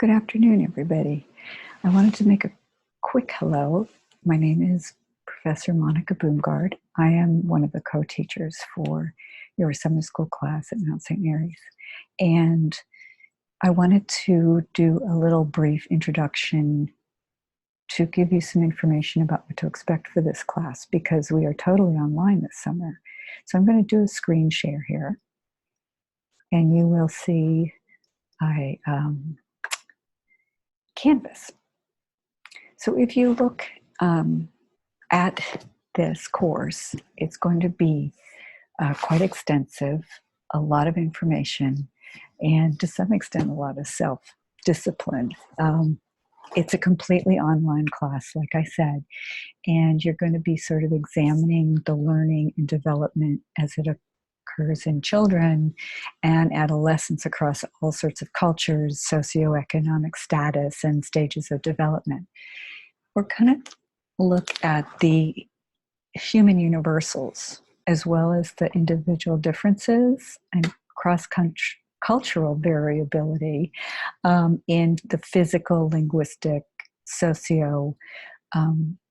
Good afternoon, everybody. I wanted to make a quick hello. My name is Professor Monica Boomgard. I am one of the co-teachers for your summer school class at Mount St. Mary's. And I wanted to do a little brief introduction to give you some information about what to expect for this class, because we are totally online this summer. So I'm going to do a screen share here, and you will see Canvas. So if you look at this course, it's going to be quite extensive, a lot of information, and to some extent a lot of self-discipline. It's a completely online class, like I said, and you're going to be sort of examining the learning and development as it occurs in children and adolescents across all sorts of cultures, socioeconomic status, and stages of development. We're going to look at the human universals as well as the individual differences and cross-cultural variability in the physical, linguistic, socio,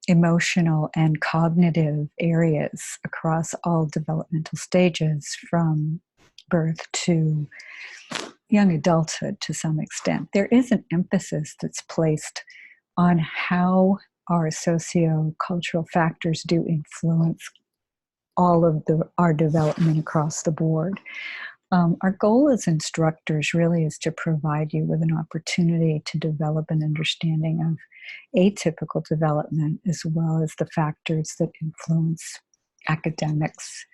emotional, and cognitive areas across all developmental stages from birth to young adulthood to some extent. There is an emphasis that's placed on how our socio-cultural factors do influence all of our development across the board. Our goal as instructors really is to provide you with an opportunity to develop an understanding of atypical development, as well as the factors that influence academics,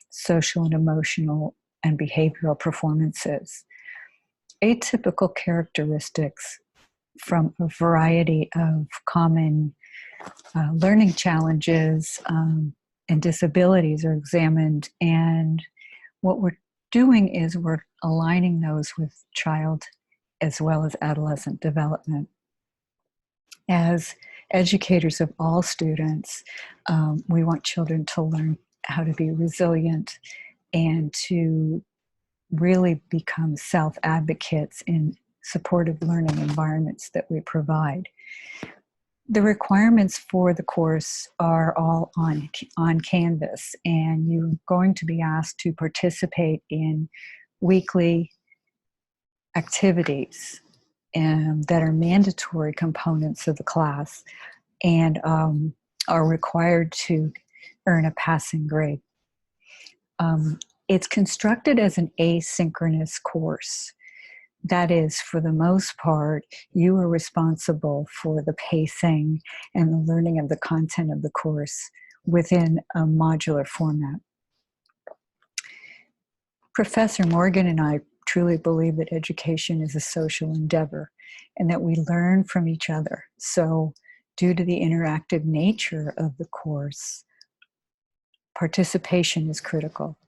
social and emotional, and behavioral performances. Atypical characteristics from a variety of common learning challenges and disabilities are examined, and what we're doing is we're aligning those with child as well as adolescent development. As educators of all students, we want children to learn how to be resilient and to really become self-advocates in supportive learning environments that we provide. The requirements for the course are all on Canvas, and you're going to be asked to participate in weekly activities that are mandatory components of the class and are required to earn a passing grade. It's constructed as an asynchronous course. That is, for the most part, you are responsible for the pacing and the learning of the content of the course within a modular format. Professor Morgan and I truly believe that education is a social endeavor and that we learn from each other. So, due to the interactive nature of the course, participation is critical.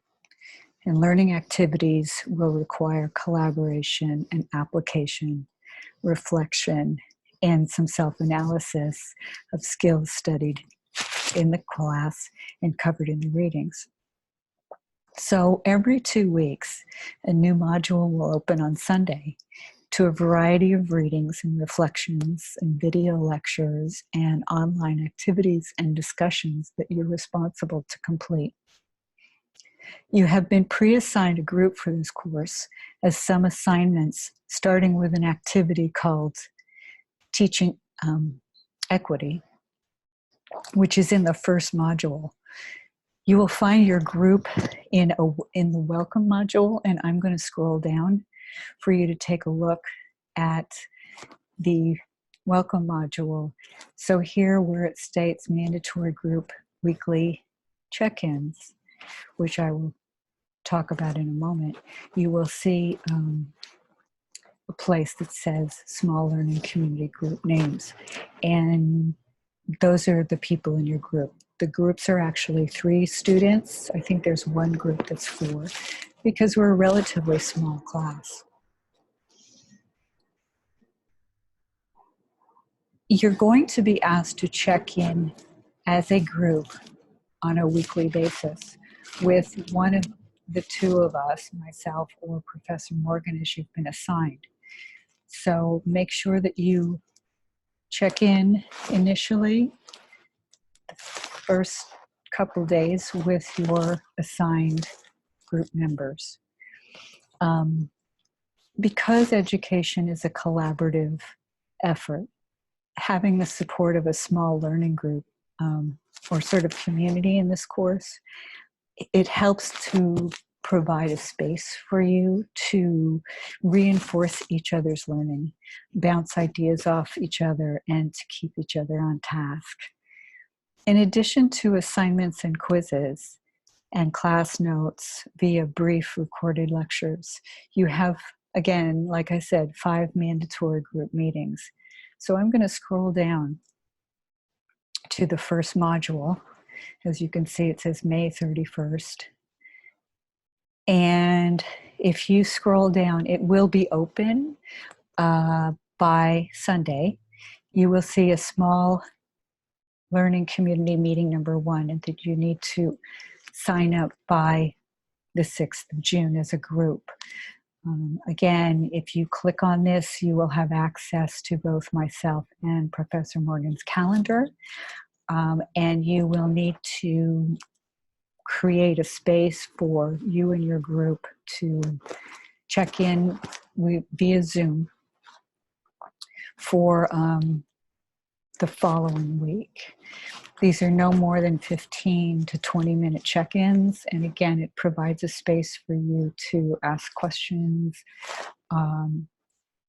And learning activities will require collaboration and application, reflection, and some self-analysis of skills studied in the class and covered in the readings. So every 2 weeks, a new module will open on Sunday to a variety of readings and reflections and video lectures and online activities and discussions that you're responsible to complete. You have been pre-assigned a group for this course as some assignments, starting with an activity called Teaching Equity, which is in the first module. You will find your group in the Welcome module, and I'm going to scroll down for you to take a look at the Welcome module. So here where it states mandatory group weekly check-ins, which I will talk about in a moment, you will see a place that says Small Learning Community Group Names. And those are the people in your group. The groups are actually 3 students. I think there's one group that's 4 because we're a relatively small class. You're going to be asked to check in as a group on a weekly basis with one of the 2 of us, myself or Professor Morgan, as you've been assigned. So make sure that you check in initially, the first couple days, with your assigned group members. Because education is a collaborative effort, having the support of a small learning group or sort of community in this course, it helps to provide a space for you to reinforce each other's learning, bounce ideas off each other, and to keep each other on task. In addition to assignments and quizzes and class notes via brief recorded lectures, you have, again, like I said, 5 mandatory group meetings. So I'm going to scroll down to the first module. As you can see, it says May 31st. And if you scroll down, it will be open by Sunday. You will see a small learning community meeting number 1, and that you need to sign up by the 6th of June as a group. Again, if you click on this, you will have access to both myself and Professor Morgan's calendar, and you will need to create a space for you and your group to check in via Zoom for the following week. These are no more than 15 to 20-minute check-ins, and again, it provides a space for you to ask questions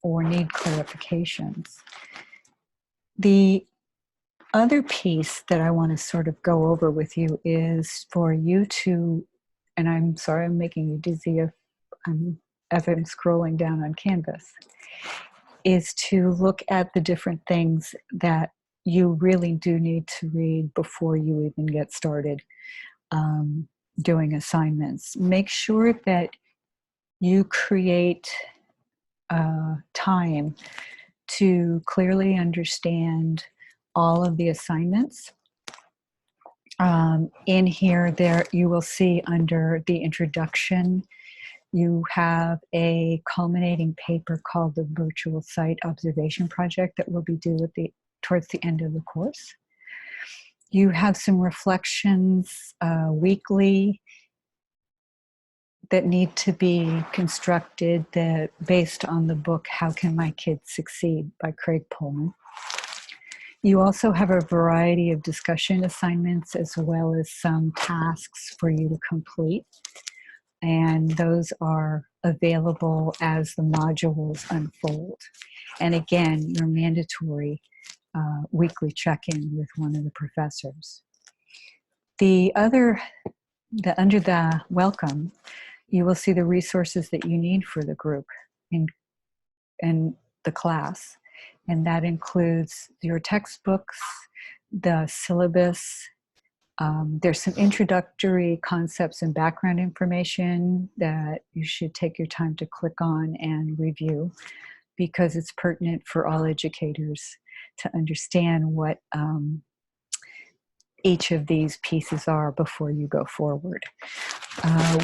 or need clarifications. The other piece that I want to sort of go over with you is for you to, and I'm sorry I'm making you dizzy as I'm scrolling down on Canvas, is to look at the different things that you really do need to read before you even get started doing assignments. Make sure that you create time to clearly understand all of the assignments. In here, there you will see under the introduction, you have a culminating paper called the Virtual Site Observation Project that will be due towards the end of the course. You have some reflections weekly that need to be constructed based on the book How Can My Kids Succeed by Craig Pullman. You also have a variety of discussion assignments as well as some tasks for you to complete. And those are available as the modules unfold. And again, your mandatory weekly check-in with one of the professors. Under the welcome, you will see the resources that you need for the group in the class. And that includes your textbooks, the syllabus. There's some introductory concepts and background information that you should take your time to click on and review, because it's pertinent for all educators to understand what each of these pieces are before you go forward.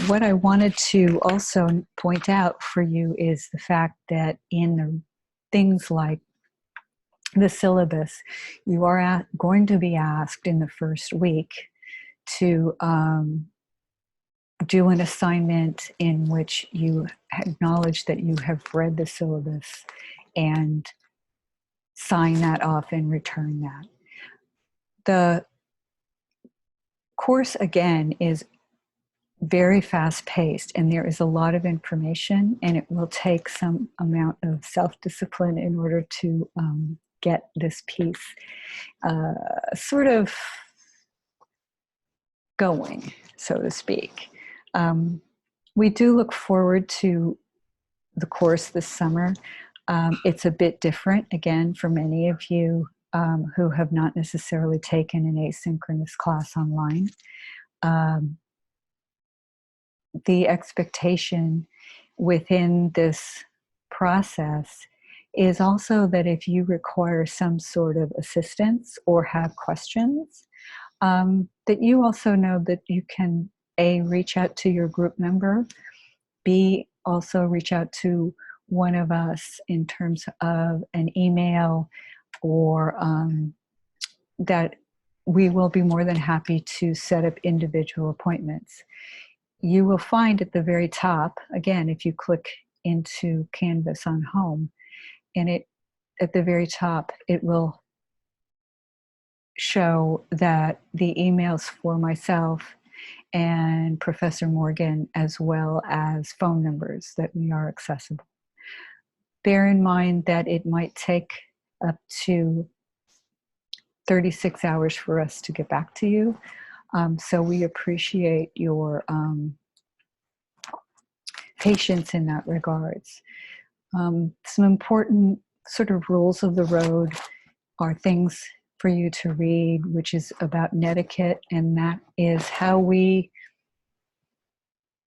What I wanted to also point out for you is the fact that in the things like the syllabus, you are going to be asked in the first week to do an assignment in which you acknowledge that you have read the syllabus and sign that off and return that. The course, again, is very fast-paced, and there is a lot of information, and it will take some amount of self-discipline in order to get this piece sort of going, so to speak. We do look forward to the course this summer. It's a bit different, again, for many of you who have not necessarily taken an asynchronous class online. The expectation within this process is also that if you require some sort of assistance or have questions, that you also know that you can A, reach out to your group member, B, also reach out to one of us in terms of an email or that we will be more than happy to set up individual appointments. You will find at the very top, again, if you click into Canvas on Home, and at the very top, it will show that the emails for myself and Professor Morgan, as well as phone numbers, that we are accessible. Bear in mind that it might take up to 36 hours for us to get back to you. So we appreciate your patience in that regards. Some important sort of rules of the road are things for you to read, which is about netiquette, and that is how we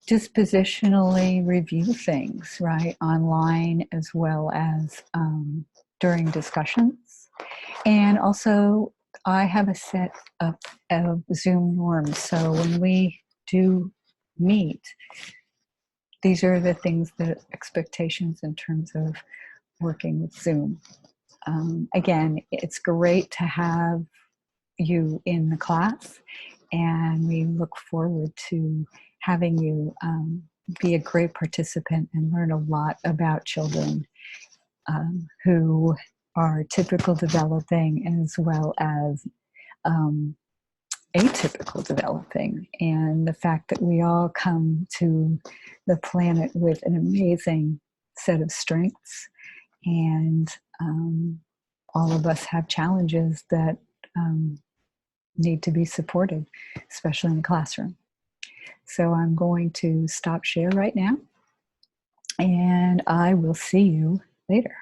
dispositionally review things, right, online as well as during discussions. And also, I have a set of Zoom norms. So when we do meet, these are the things, the expectations in terms of working with Zoom. Again, it's great to have you in the class, and we look forward to having you be a great participant and learn a lot about children who are typical developing as well as atypical developing, and the fact that we all come to the planet with an amazing set of strengths, and all of us have challenges that need to be supported, especially in the classroom. So I'm going to stop share right now, and I will see you later.